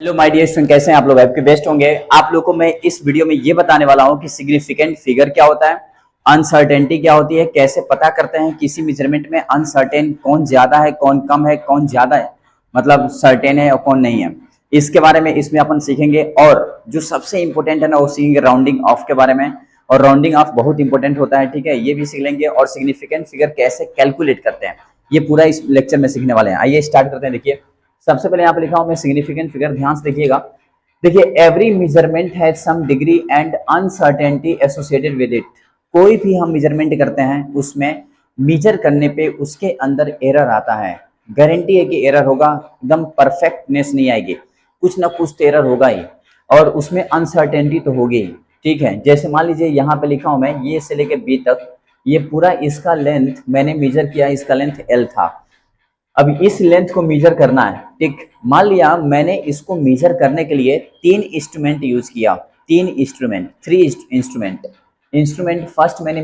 Hello my dear student, कैसे हैं आप लोग? आपके बेस्ट होंगे। आप लोगों को मैं इस वीडियो में ये बताने वाला हूं कि सिग्निफिकेंट फिगर क्या होता है, अनसर्टेनिटी क्या होती है, कैसे पता करते हैं किसी मेजरमेंट में अनसर्टेन कौन ज्यादा है, कौन कम है, कौन ज्यादा है, मतलब सर्टेन है और कौन नहीं है। इसके बारे में इसमें अपन सीखेंगे। और जो सबसे इंपॉर्टेंट है ना, वो सीखेंगे राउंडिंग ऑफ के बारे में। और राउंडिंग ऑफ बहुत इंपॉर्टेंट होता है, ठीक है, ये भी सीख लेंगे। और सिग्निफिकेंट फिगर कैसे कैलकुलेट करते हैं, ये पूरा इस लेक्चर में सीखने वाले हैं। आइए स्टार्ट करते हैं। देखिए, सबसे पहले यहाँ पे लिखा हूं मैं सिग्निफिकेंट फिगर, ध्यान से देखिएगा। देखिए, every measurement has some degree and uncertainty associated with it. कोई भी हम मेजरमेंट करते हैं उसमें मेजर करने पे उसके अंदर एरर आता है। गारंटी है कि एरर होगा, एकदम परफेक्टनेस नहीं आएगी, कुछ ना कुछ तो एरर होगा ही। और उसमें अनसर्टेनिटी तो होगी ही, ठीक है। जैसे मान लीजिए यहाँ पे लिखा हूं मैं, ये से लेके बी तक, ये पूरा इसका लेंथ मैंने मेजर किया, इसका लेंथ एल था। अब इस लेंथ को मेजर करना है, ठीक। मान लिया मैंने इसको मेजर करने के लिए तीन इंस्ट्रूमेंट यूज किया, तीन instrument, three instrument. Instrument first मैंने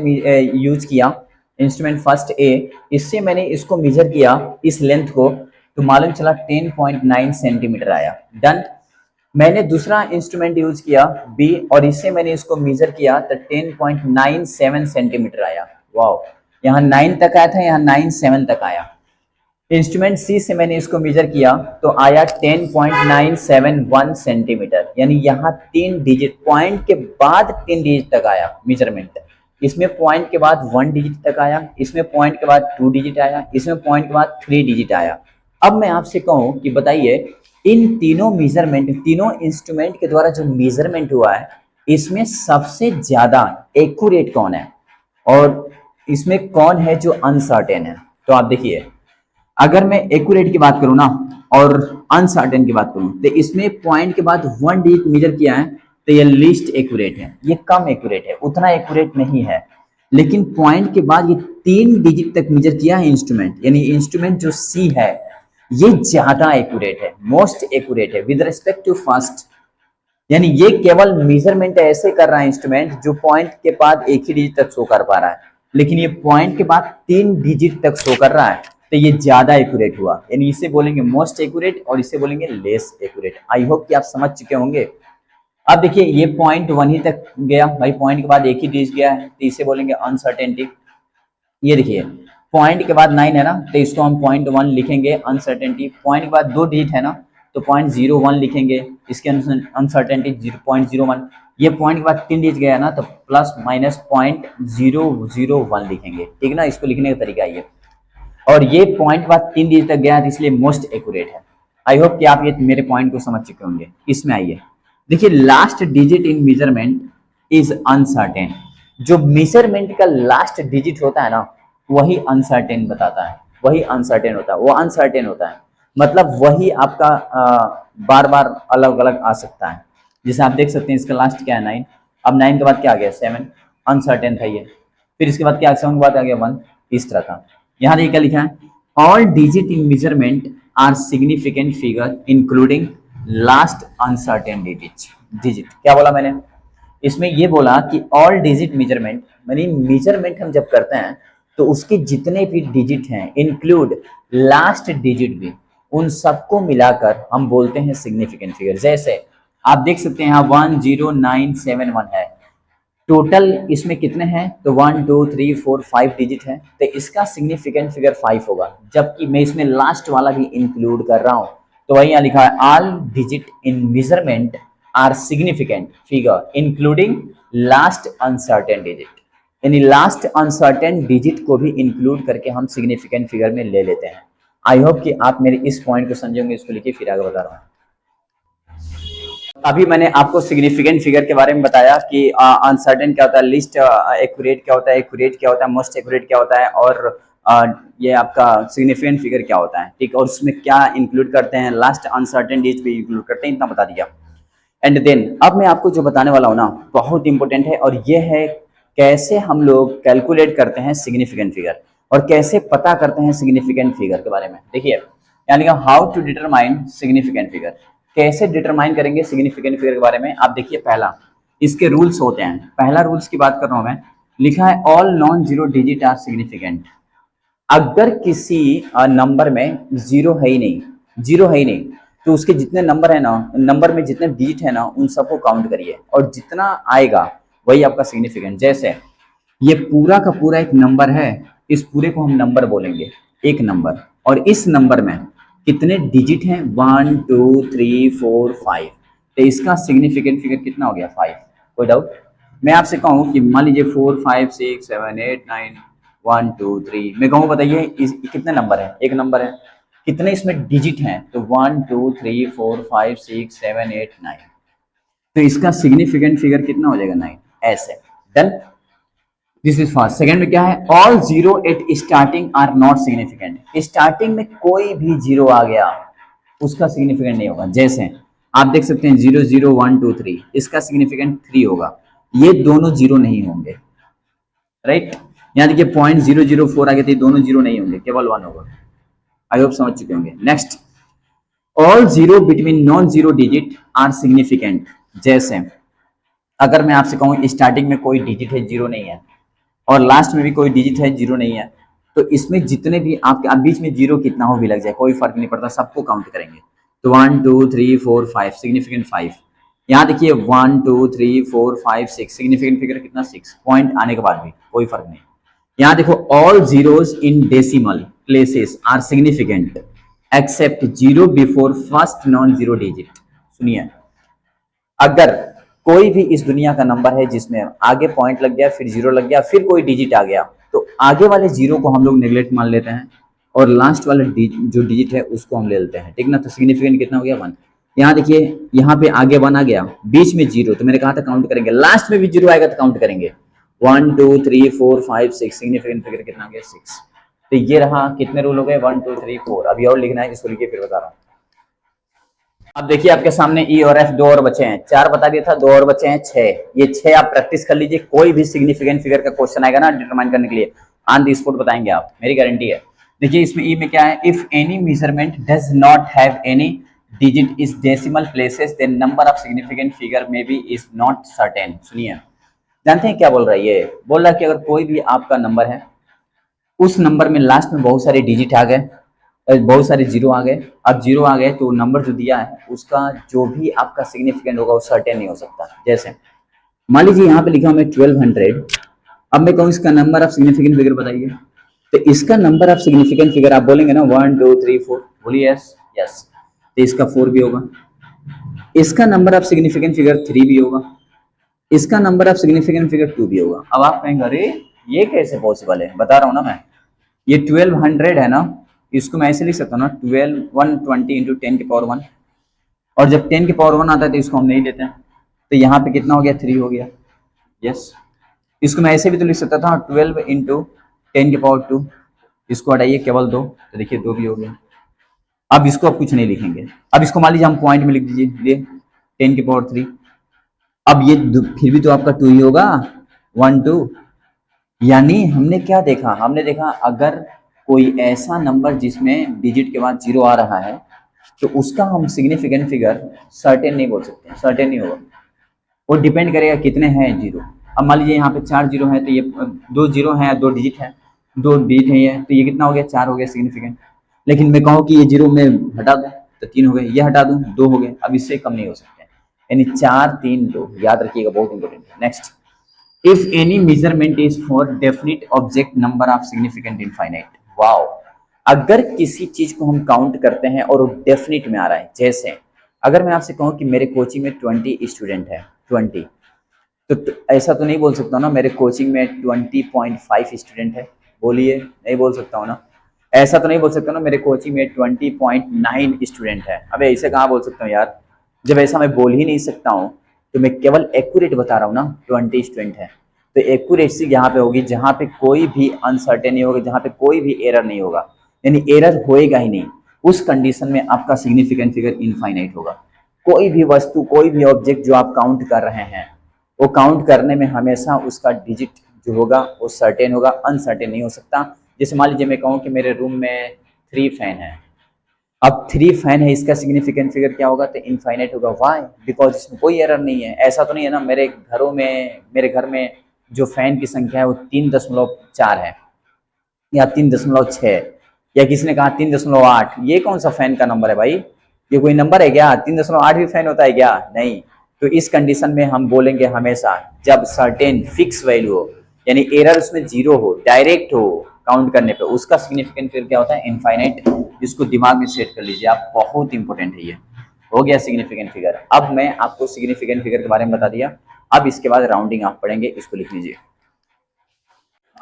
यूज किया, इंस्ट्रूमेंट फर्स्ट ए, इससे मैंने इसको मेजर किया इस लेंथ को, तो मालूम चला 10.9 सेंटीमीटर आया। डन। मैंने दूसरा इंस्ट्रूमेंट यूज किया बी, और इससे मैंने इसको मेजर किया तो 10.97 सेंटीमीटर आया। वाओ, यहाँ 9 तक आया था, यहाँ 97 तक आया। इंस्ट्रूमेंट सी से मैंने इसको मेजर किया तो आया 10.971 सेंटीमीटर, यानी यहाँ 3 डिजिट, पॉइंट के बाद 3 डिजिट तक आया मेजरमेंट। इसमें पॉइंट के बाद 1 डिजिट तक आया, इसमें पॉइंट के बाद 2 डिजिट आया, इसमें पॉइंट के बाद 3 डिजिट आया। अब मैं आपसे कहूं कि बताइए, इन तीनों मेजरमेंट, तीनों इंस्ट्रूमेंट के द्वारा जो मेजरमेंट हुआ है, इसमें सबसे ज्यादा एक्यूरेट कौन है और इसमें कौन है जो अनसर्टेन है? तो आप देखिए, अगर मैं एक्यूरेट की बात करूं ना और अनसर्टेन की बात करूं, तो इसमें पॉइंट के बाद 1 डिजिट मेजर किया है तो ये लीस्ट एक्यूरेट है, ये कम एक्यूरेट है, उतना एक्यूरेट नहीं है। लेकिन पॉइंट के बाद ये 3 डिजिट तक मेजर किया है इंस्ट्रूमेंट, यानी इंस्ट्रूमेंट जो सी है ये ज्यादा एक्यूरेट है, मोस्ट एक्यूरेट है विद रिस्पेक्ट टू फर्स्ट। यानी ये केवल मेजरमेंट ऐसे कर रहा है इंस्ट्रूमेंट जो पॉइंट के बाद एक ही डिजिट तक शो कर पा रहा है, लेकिन ये पॉइंट के बाद 3 डिजिट तक शो कर रहा है, तो ये ज्यादा एक्यूरेट हुआ। यानी इसे बोलेंगे मोस्ट एक्यूरेट और इसे बोलेंगे लेस एक्यूरेट। आई होप कि आप समझ चुके होंगे। अब देखिए, ये पॉइंट 1 ही तक गया भाई, पॉइंट के बाद एक ही डिजिट गया है, तो इसे बोलेंगे अनसर्टेनिटी। ये देखिए, पॉइंट के बाद 9 है ना, तो इसको हम .1 लिखेंगे अनसर्टेनिटी। पॉइंट के बाद 2 डिजिट है ना, तो .01 लिखेंगे, इसके अनसर्टेनिटी 0.01। ये पॉइंट के बाद 3 डिजिट गया ना, तो प्लस माइनस .001 लिखेंगे, ठीक ना। इसको लिखने का तरीका ये। और ये पॉइंट के बाद 3 डिजिट तक गया, तो इसलिए मोस्ट एक्यूरेट है। आई होप कि आप ये मेरे पॉइंट को समझ चुके होंगे। इसमें आइए, देखिए, last digit in measurement is uncertain. जो मेजरमेंट का लास्ट डिजिट होता है ना, वही अनसर्टेन बताता है, वही अनसर्टेन होता है, वो अनसर्टेन होता है। मतलब वही आपका बार बार अलग अलग आ सकता है। जैसे आप देख सकते हैं, इसका लास्ट क्या है 9, अब 9 के बाद क्या आ गया 7, अनसर्टेन था ये। फिर इसके बाद क्या, 7 के बाद आ गया 1, इस तरह था। यहाँ देखिए क्या लिखा है, all digit in measurement are significant figure including last uncertain digit. क्या बोला मैंने? इसमें ये बोला कि ऑल डिजिट मेजरमेंट, यानी मेजरमेंट हम जब करते हैं तो उसके जितने भी डिजिट हैं, इंक्लूड लास्ट डिजिट भी, उन सबको मिलाकर हम बोलते हैं सिग्निफिकेंट फिगर। जैसे आप देख सकते हैं यहाँ 10971 है, टोटल इसमें कितने हैं, तो 1 2 3 4 5 डिजिट है, तो इसका सिग्निफिकेंट फिगर 5 होगा। जबकि मैं इसमें लास्ट वाला भी इंक्लूड कर रहा हूं, तो वही यहाँ लिखा है, all digit in measurement are significant figure including last uncertain digit. यानी लास्ट अनसर्टेन डिजिट को भी इंक्लूड करके हम सिग्निफिकेंट फिगर में ले लेते हैं। आई होप कि आप मेरे इस पॉइंट को समझेंगे। इसको लिखिए, फिर आगे बता रहा हूँ। अभी मैंने आपको सिग्निफिकेंट फिगर के बारे में बताया कि अनसर्टेन क्या होता है, लिस्ट एक्यूरेट क्या होता है, एक्यूरेट क्या होता है, मोस्ट एक्यूरेट क्या होता है, और ये आपका सिग्निफिकेंट फिगर क्या होता है, ठीक। और उसमें क्या इंक्लूड करते हैं, लास्ट अनसर्टेन डिजिट भी इंक्लूड करते हैं, इतना बता दिया। एंड देन अब मैं आपको जो बताने वाला हूँ ना, बहुत इंपॉर्टेंट है, और ये है कैसे हम लोग कैलकुलेट करते हैं सिग्निफिकेंट फिगर और कैसे पता करते हैं सिग्निफिकेंट फिगर के बारे में। देखिए, यानी how to determine significant figure, कैसे डिटरमाइन करेंगे सिग्निफिकेंट फिगर के बारे में। आप देखिए, पहला इसके रूल्स होते हैं। पहला रूल्स की बात कर रहा हूं मैं, लिखा है all non zero digit are significant. अगर किसी नंबर में जीरो है ही नहीं, जीरो है ही नहीं, तो उसके जितने नंबर है ना, नंबर में जितने डिजिट है ना, उन सबको काउंट करिए और जितना आएगा वही आपका सिग्निफिकेंट। जैसे ये पूरा का पूरा एक नंबर है, इस पूरे को हम नंबर बोलेंगे, एक नंबर, और इस नंबर में कितने डिजिट हैं, 1 2 3 4 5, तो इसका सिग्निफिकेंट फिगर कितना हो गया, 5। कोई डाउट? मैं आपसे कहूँ कि मान लीजिए 4 5 6 7 8 9 1 2 3, मैं कहूँ बताइए इस कितने नंबर है, एक नंबर है, कितने इसमें डिजिट हैं, तो 1 2 3 4 5 6 7 8 9, तो इसका सिग्निफिकेंट फिगर कितना हो जाएगा, 9। ऐसे done, this is first. Second में क्या है, all zero at starting are not significant. Starting में कोई भी जीरो आ गया उसका सिग्निफिकेंट नहीं होगा। जैसे आप देख सकते हैं 0 0 1 2 3, इसका सिग्निफिकेंट 3 होगा, ये दोनों जीरो नहीं होंगे, राइट। यहाँ देखिए 0.004 आ गया, तो ये दोनों जीरो नहीं होंगे, केवल 1 होगा। आई होप समझ चुके होंगे। Next, all zero between non zero digit are significant. जैसे अगर मैं आपसे कहूँ स्टार्टिंग में कोई डिजिट है, जीरो नहीं है, और लास्ट में भी कोई डिजिट है, जीरो नहीं है, तो इसमें जितने भी आपके आप बीच में जीरो कितना हो भी लग जाए, कोई फर्क नहीं पड़ता, सबको काउंट करेंगे। तो 1 2 3 4 5, सिग्निफिकेंट 5। यहाँ देखिए 1 2 3 4 5 6, सिग्निफिकेंट फिगर कितना, 6, पॉइंट आने के बाद भी कोई फर्क नहीं। यहाँ देखो all zeros in decimal places are significant except zero before first non zero digit. सुनिए, अगर कोई भी इस दुनिया का नंबर है जिसमें आगे पॉइंट लग गया, फिर जीरो लग गया, फिर कोई डिजिट आ गया, तो आगे वाले जीरो को हम लोग नेग्लेक्ट मान लेते हैं और लास्ट वाला जो डिजिट है उसको हम ले लेते हैं, ठीक ना। तो सिग्निफिकेंट कितना हो गया, 1। यहाँ देखिए, यहाँ पे आगे 1 आ गया, बीच में जीरो, तो मैंने कहा था काउंट करेंगे, लास्ट में भी जीरो आएगा तो काउंट करेंगे। 1 2 3 4 5 6, सिग्निफिकेंट फिगर कितना हो गया, 6। तो ये रहा, कितने रूल हो गए, 1 2 3 4। अभी और लिखना है, इसको लिखिए फिर बता रहा हूँ। अब देखिए आपके सामने ई और एफ, दो और बचे हैं, 4 बता दिया था, दो और बचे हैं 6। ये 6 आप प्रैक्टिस कर लीजिए, कोई भी सिग्निफिकेंट फिगर का क्वेश्चन आएगा ना डिटरमाइन करने के लिए, ऑन द स्पॉट बताएंगे आप, मेरी गारंटी है। देखिए इसमें ई में क्या है, if any measurement does not have any digit is decimal places then number of significant figure may be is not certain. सुनिए, जानते हैं क्या बोल रहा है, ये बोल रहा है कि अगर कोई भी आपका नंबर है, उस नंबर में लास्ट में बहुत सारे डिजिट आ गए, बहुत सारे जीरो आ गए, अब जीरो आ गए तो नंबर जो दिया है उसका जो भी आपका सिग्निफिकेंट होगा वो सर्टेन नहीं हो सकता। जैसे मान लीजिए यहाँ पे लिखा हूँ मैं 1200, अब मैं कहूँ इसका नंबर ऑफ सिग्निफिकेंट फिगर बताइए, तो इसका नंबर ऑफ सिग्निफिकेंट फिगर आप बोलेंगे ना 1 2 3 4, बोलिए यस यस, तो इसका 4 भी होगा, इसका नंबर ऑफ सिग्निफिकेंट फिगर 3 भी होगा, इसका नंबर ऑफ सिग्निफिकेंट फिगर 2 भी होगा। अब आप कहेंगे अरे ये कैसे पॉसिबल है, बता रहा हूँ ना मैं, ये 1200 है ना, इसको मैं ऐसे लिख सकता हूँ ना, 12 120 इंटू 10 की पावर 1, और जब 10 की पावर 1 आता है तो इसको हम नहीं लेते हैं, तो यहाँ पे कितना हो गया, 3 हो गया, यस। इसको मैं ऐसे भी तो लिख सकता था 12 इंटू 10 की पावर 2, इसको हटाइए केवल 2, तो देखिए 2 भी हो गया। अब इसको अब कुछ नहीं लिखेंगे, अब इसको मान लीजिए हम पॉइंट में लिख दीजिए 10 की पावर 3, अब ये फिर भी तो आपका 2 ही होगा, 1 2। यानी हमने क्या देखा, हमने देखा अगर कोई ऐसा नंबर जिसमें डिजिट के बाद जीरो आ रहा है तो उसका हम सिग्निफिकेंट फिगर सर्टेन नहीं बोल सकते, सर्टेन नहीं होगा, वो डिपेंड करेगा कितने हैं जीरो। अब मान लीजिए यहाँ पे 4 जीरो है, तो ये 2 जीरो है, 2 डिजिट है, 2 डिजिट है ये, तो ये कितना हो गया, 4 हो गया सिग्निफिकेंट। लेकिन मैं कहूँ कि ये जीरो में हटा दूँ तो 3 हो गए, ये हटा दूँ 2 हो गए, अब इससे कम नहीं हो सकते, यानी 4 3 2, याद रखिएगा, बहुत इंपॉर्टेंट है। Next, if any measurement is for definite object number of significant infinite। Wow, अगर किसी चीज को हम काउंट करते हैं और वो डेफिनेट में आ रहा है, जैसे अगर मैं आपसे कहूं कि मेरे कोचिंग में 20 स्टूडेंट है, 20, तो ऐसा तो नहीं बोल सकता ना मेरे कोचिंग में 20.5 स्टूडेंट है, बोलिए, नहीं बोल सकता हूँ ना। ऐसा तो नहीं बोल सकता ना मेरे कोचिंग में 20.9 स्टूडेंट है, अबे ऐसे कहाँ बोल सकता हूँ यार, जब ऐसा मैं बोल ही नहीं सकता हूँ, तो मैं केवल एक्यूरेट बता रहा हूँ ना, 20 स्टूडेंट है, तो एक्यूरेसी यहाँ पे होगी जहाँ पे कोई भी अनसर्टेन नहीं होगा, जहाँ पे कोई भी एरर नहीं होगा, यानी एरर होएगा ही नहीं, उस कंडीशन में आपका सिग्निफिकेंट फिगर इनफाइनाइट होगा। कोई भी वस्तु, कोई भी ऑब्जेक्ट जो आप काउंट कर रहे हैं, वो काउंट करने में हमेशा उसका डिजिट जो होगा वो सर्टेन होगा, अनसर्टेन नहीं हो सकता। जैसे मान लीजिए मैं कहूँ कि मेरे रूम में 3 फैन है, अब 3 फैन है, इसका सिग्निफिकेंट फिगर क्या होगा, तो इनफाइनाइट होगा। वाई? बिकॉज इसमें कोई एरर नहीं है। ऐसा तो नहीं है ना मेरे घर में जो फैन की संख्या है वो 3.4 है या 3.6, या किसी ने कहा 3.8, ये कौन सा फैन का नंबर है भाई, ये कोई नंबर है क्या? 3.8 भी फाइन होता है क्या? नहीं। तो इस कंडीशन में हम बोलेंगे हमेशा जब सर्टेन फिक्स वैल्यू हो, यानी एरर उसमें जीरो हो, डायरेक्ट हो काउंट करने पे, उसका सिग्निफिकेंट फिगर क्या होता है? इनफाइनाइट। इसको दिमाग में सेट कर लीजिए आप, बहुत इंपॉर्टेंट है ये। हो गया सिग्निफिकेंट फिगर। अब मैं आपको सिग्निफिकेंट फिगर के बारे में बता दिया। अब इसके बाद राउंडिंग ऑफ पढ़ेंगे, इसको लिख लीजिए।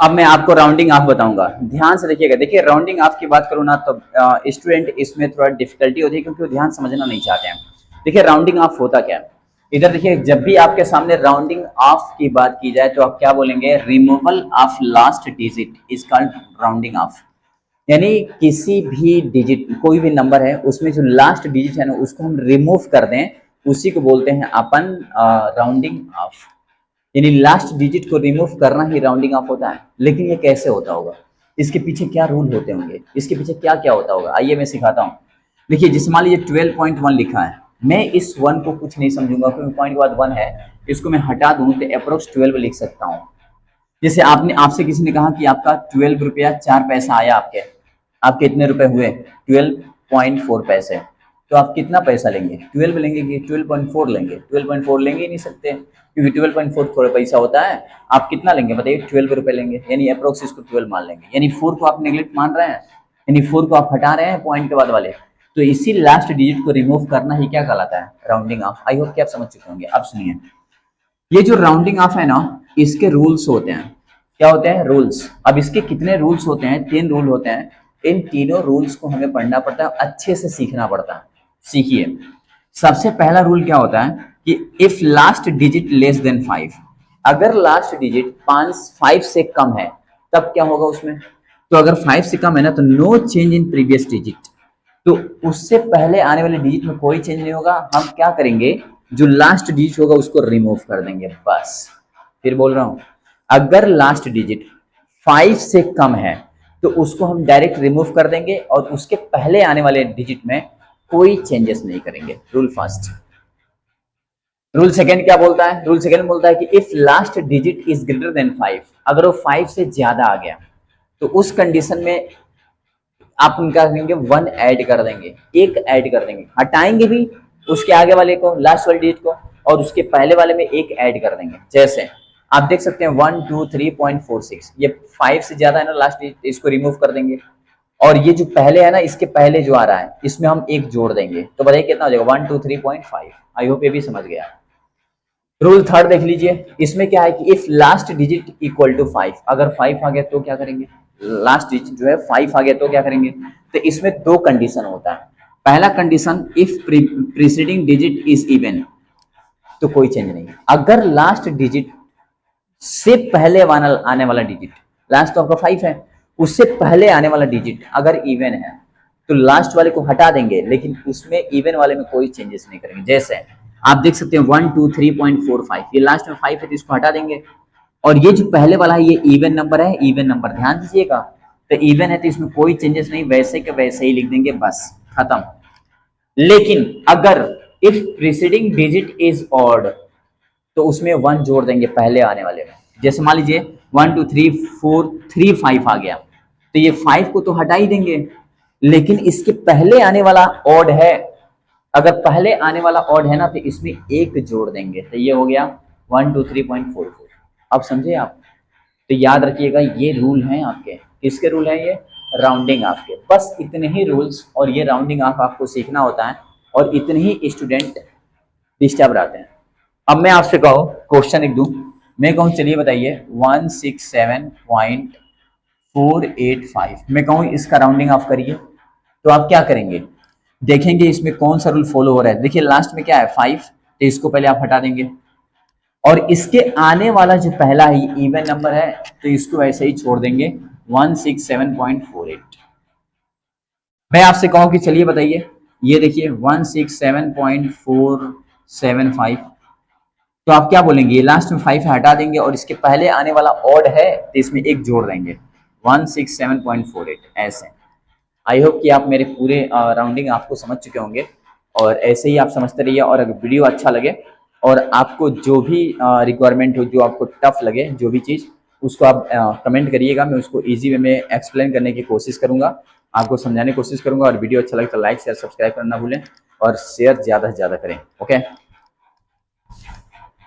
अब मैं आपको राउंडिंग ऑफ बताऊंगा, ध्यान से देखिएगा। देखिए राउंडिंग ऑफ की बात करूँ ना तो स्टूडेंट इसमें थोड़ा डिफिकल्टी होती है क्योंकि वो ध्यान समझना नहीं चाहते हैं। देखिए राउंडिंग ऑफ होता क्या है, इधर देखिए जब भी आपके सामने राउंडिंग ऑफ की बात की जाए तो आप क्या बोलेंगे? Removal of last digit is called rounding off. यानी किसी भी डिजिट, कोई भी नंबर है उसमें जो लास्ट डिजिट है ना उसको हम रिमूव कर दें, उसी को बोलते हैं अपन राउंडिंग ऑफ। यानी लास्ट डिजिट को रिमूव करना ही राउंडिंग ऑफ होता है। लेकिन ये कैसे होता होगा, इसके पीछे क्या रूल होते होंगे, इसके पीछे क्या क्या होता होगा, आइए मैं सिखाता हूँ। देखिए जिस मान लीजिए 12.1 लिखा है, मैं इस 1 को कुछ नहीं समझूंगा क्योंकि पॉइंट के बाद 1 है, इसको मैं हटा दूं तो अप्रोक्स 12 लिख सकता हूँ। जैसे आपने, आपसे किसी ने कहा कि आपका 12 रुपया 4 पैसा आया, आपके इतने रुपए हुए? 12.4 पैसे। तो आप कितना पैसा लेंगे? 12 लेंगे कि 12.4 लेंगे? 12.4 लेंगे ही नहीं सकते क्योंकि 12.4 थोड़ा पैसा होता है। आप कितना लेंगे बताइए? 12 रुपए लेंगे, यानी अप्रोक्स इसको 12 मान लेंगे। यानी 4 को आप नेग्लेक्ट मान रहे हैं, यानी 4 को आप हटा रहे हैं पॉइंट के बाद वाले। तो इसी लास्ट डिजिट को रिमूव करना ही क्या कहलाता है? Rounding off. आई होप कि आप समझ चुके होंगे। अब सुनिए, ये जो राउंडिंग ऑफ है ना, इसके रूल्स होते हैं। क्या होते हैं? रूल्स। अब इसके कितने रूल्स होते हैं? 3 रूल होते हैं। इन तीनों रूल्स को हमें पढ़ना पड़ता है, अच्छे से सीखना पड़ता है। सीखिए। सबसे पहला रूल क्या होता है कि if last digit less than 5, अगर लास्ट डिजिट 5 से कम है तब क्या होगा उसमें? तो अगर 5 से कम है ना तो no change in previous digit, तो उससे पहले आने वाले डिजिट में कोई चेंज नहीं होगा। हम क्या करेंगे? जो लास्ट डिजिट होगा उसको रिमूव कर देंगे, बस। फिर बोल रहा हूं, अगर लास्ट डिजिट 5 से कम है तो उसको हम डायरेक्ट रिमूव कर देंगे और उसके पहले आने वाले डिजिट में कोई चेंजेस नहीं करेंगे। Rule first. रूल सेकंड क्या बोलता है? रूल सेकंड बोलता है कि if last digit is greater than 5, अगर वो 5 से ज्यादा आ गया तो उस कंडीशन में आप उनका करेंगे 1 ऐड कर देंगे, एक ऐड कर देंगे, हटाएंगे भी उसके आगे वाले को, लास्ट वाले डिजिट को, और उसके पहले वाले में एक ऐड कर देंगे। जैसे आप देख सकते हैं 123.46, ये 5 से ज्यादा है ना लास्ट डिजिट, इसको रिमूव कर देंगे। और ये जो पहले है ना, इसके पहले जो आ रहा है इसमें हम एक जोड़ देंगे, तो बताइए कितना हो जाएगा? 123.5। आई होप ये भी समझ गया। रूल थर्ड देख लीजिए, इसमें क्या है कि if last digit equal to 5, अगर 5 आ गया तो क्या करेंगे? लास्ट डिजिट जो है 5 आ गया तो क्या करेंगे? तो इसमें 2 कंडीशन होता है। पहला condition, if preceding digit is even, तो कोई चेंज नहीं। अगर लास्ट डिजिट से पहले आने वाला डिजिट, लास्ट तो आपका 5 है, उससे पहले आने वाला डिजिट अगर इवन है तो लास्ट वाले को हटा देंगे, लेकिन उसमें इवन वाले में कोई चेंजेस नहीं करेंगे। जैसे आप देख सकते हैं 123.45, ये लास्ट में 5 है तो इसको हटा देंगे। और ये जो पहले वाला है ये इवन नंबर है, इवन नंबर ध्यान दीजिएगा। तो इवन है तो इसमें कोई चेंजेस नहीं, वैसे के वैसे ही लिख देंगे, बस खत्म। लेकिन अगर if preceding digit is odd, तो उसमें 1 जोड़ देंगे पहले आने वाले में। जैसे मान लीजिए 1 2 3 4 3 5 आ गया, तो ये 5 को तो हटा ही देंगे, लेकिन इसके पहले आने वाला ऑड है, अगर पहले आने वाला ऑड है ना तो इसमें एक जोड़ देंगे, तो ये हो गया 123.44। अब समझे आप? तो याद रखिएगा ये रूल हैं आपके। किसके रूल हैं ये? राउंडिंग ऑफ के। बस इतने ही रूल्स, और ये राउंडिंग ऑफ आपको सीखना होता है, और इतने ही स्टूडेंट डिस्टर्ब रहते हैं। अब मैं आपसे कहूँ क्वेश्चन एक दूं, मैं कहूँ चलिए बताइए 167.485, मैं कहूँ इसका राउंडिंग ऑफ करिए, तो आप क्या करेंगे? देखेंगे इसमें कौन सा रूल फॉलो हो रहा है। देखिए लास्ट में क्या है? 5, तो इसको पहले आप हटा देंगे, और इसके आने वाला जो पहला ही इवन नंबर है तो इसको ऐसे ही छोड़ देंगे 167.48। मैं आपसे कहूं कि चलिए बताइए, ये देखिए 167.475, तो आप क्या बोलेंगे? ये लास्ट में 5 हटा देंगे और इसके पहले आने वाला ऑड है तो इसमें एक जोड़ देंगे 167.48, ऐसे। आई होप कि आप मेरे पूरे राउंडिंग आपको समझ चुके होंगे, और ऐसे ही आप समझते रहिए। और अगर वीडियो अच्छा लगे और आपको जो भी रिक्वायरमेंट हो, जो आपको टफ लगे, जो भी चीज़, उसको आप कमेंट करिएगा, मैं उसको ईजी वे में एक्सप्लेन करने की कोशिश करूँगा, आपको समझाने की कोशिश करूँगा। और वीडियो अच्छा लगे तो लाइक शेयर सब्सक्राइब करना ना भूलें और शेयर ज़्यादा से ज़्यादा करें। ओके।